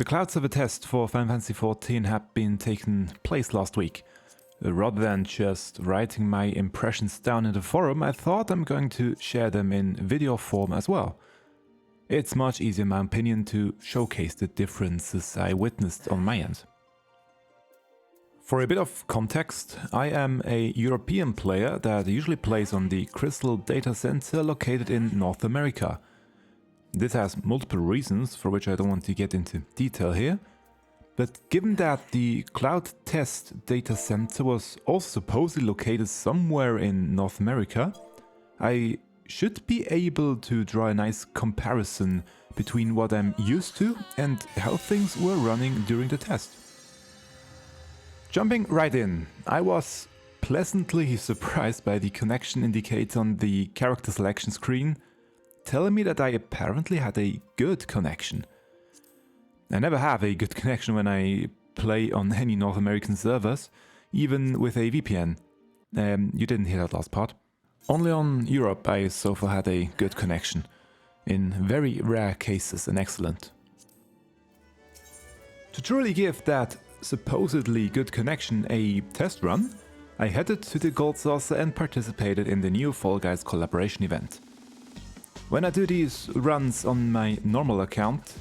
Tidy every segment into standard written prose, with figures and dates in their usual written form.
The cloud server test for Final Fantasy XIV had been taken place last week. Rather than just writing my impressions down in the forum, I thought I'm going to share them in video form as well. It's much easier in my opinion to showcase the differences I witnessed on my end. For a bit of context, I am a European player that usually plays on the Crystal data center located in North America. This has multiple reasons for which I don't want to get into detail here, but given that the cloud test data center was also supposedly located somewhere in North America, I should be able to draw a nice comparison between what I'm used to and how things were running during the test. Jumping right in, I was pleasantly surprised by the connection indicator on the character selection screen, telling me that I apparently had a good connection. I never have a good connection when I play on any North American servers, even with a VPN. You didn't hear that last part. Only on Europe I so far had a good connection. In very rare cases, an excellent. To truly give that supposedly good connection a test run, I headed to the Gold Saucer and participated in the new Fall Guys collaboration event. When I do these runs on my normal account,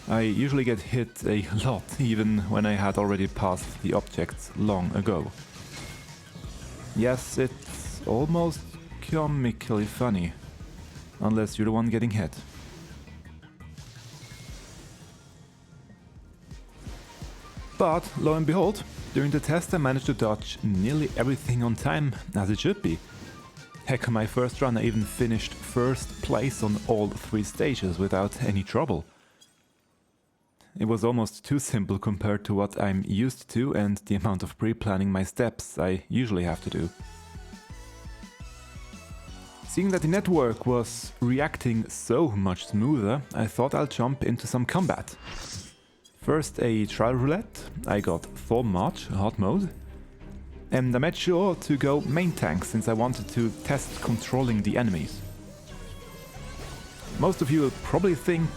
I usually get hit a lot, even when I had already passed the objects long ago. Yes, it's almost comically funny, unless you're the one getting hit. But, lo and behold, during the test I managed to dodge nearly everything on time, as it should be. Heck, on my first run I even finished first place on all 3 stages without any trouble. It was almost too simple compared to what I'm used to and the amount of pre-planning my steps I usually have to do. Seeing that the network was reacting so much smoother, I thought I'll jump into some combat. First a trial roulette, I got Thorn March, hard mode, and I made sure to go main tank since I wanted to test controlling the enemies. Most of you will probably think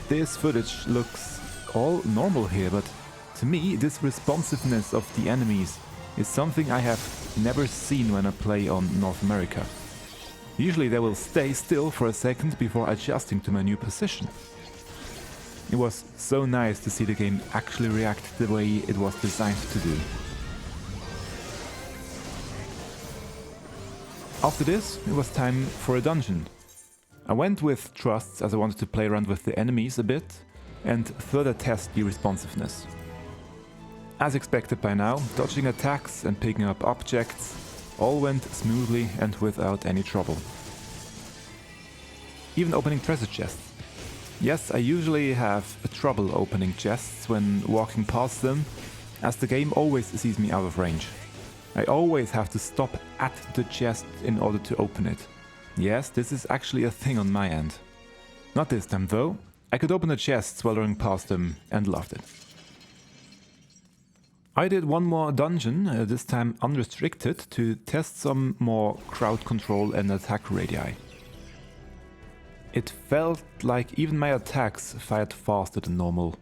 this footage looks all normal here, but to me this responsiveness of the enemies is something I have never seen when I play on North America. Usually they will stay still for a second before adjusting to my new position. It was so nice to see the game actually react the way it was designed to do. After this, it was time for a dungeon. I went with trusts as I wanted to play around with the enemies a bit and further test the responsiveness. As expected by now, dodging attacks and picking up objects all went smoothly and without any trouble. Even opening treasure chests. Yes, I usually have trouble opening chests when walking past them, as the game always sees me out of range. I always have to stop at the chest in order to open it. Yes, this is actually a thing on my end. Not this time though, I could open the chests while running past them and loved it. I did one more dungeon, this time unrestricted, to test some more crowd control and attack radii. It felt like even my attacks fired faster than normal.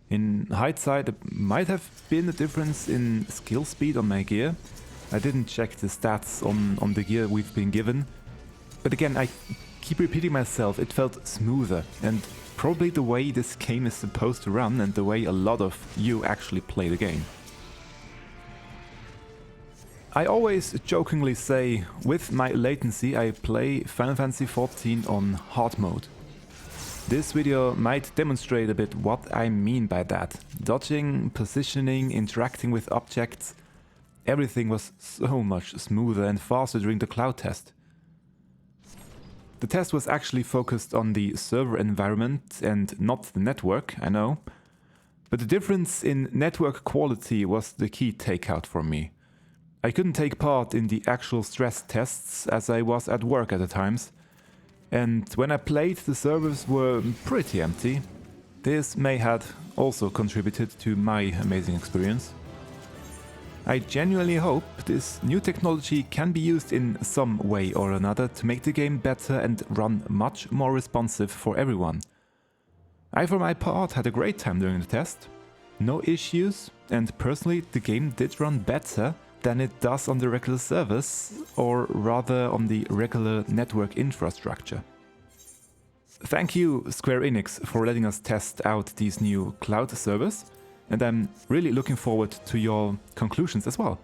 In hindsight, it might have been a difference in skill speed on my gear. I didn't check the stats on the gear we've been given. But again, I keep repeating myself, it felt smoother, and probably the way this game is supposed to run and the way a lot of you actually play the game. I always jokingly say, with my latency I play Final Fantasy XIV on hard mode. This video might demonstrate a bit what I mean by that. Dodging, positioning, interacting with objects, everything was so much smoother and faster during the cloud test. The test was actually focused on the server environment and not the network, I know. But the difference in network quality was the key takeout for me. I couldn't take part in the actual stress tests as I was at work at the times, and when I played the servers were pretty empty. This may have also contributed to my amazing experience. I genuinely hope this new technology can be used in some way or another to make the game better and run much more responsive for everyone. I for my part had a great time during the test. No issues, and personally the game did run better than it does on the regular servers, or rather on the regular network infrastructure. Thank you Square Enix for letting us test out these new cloud servers, and I'm really looking forward to your conclusions as well.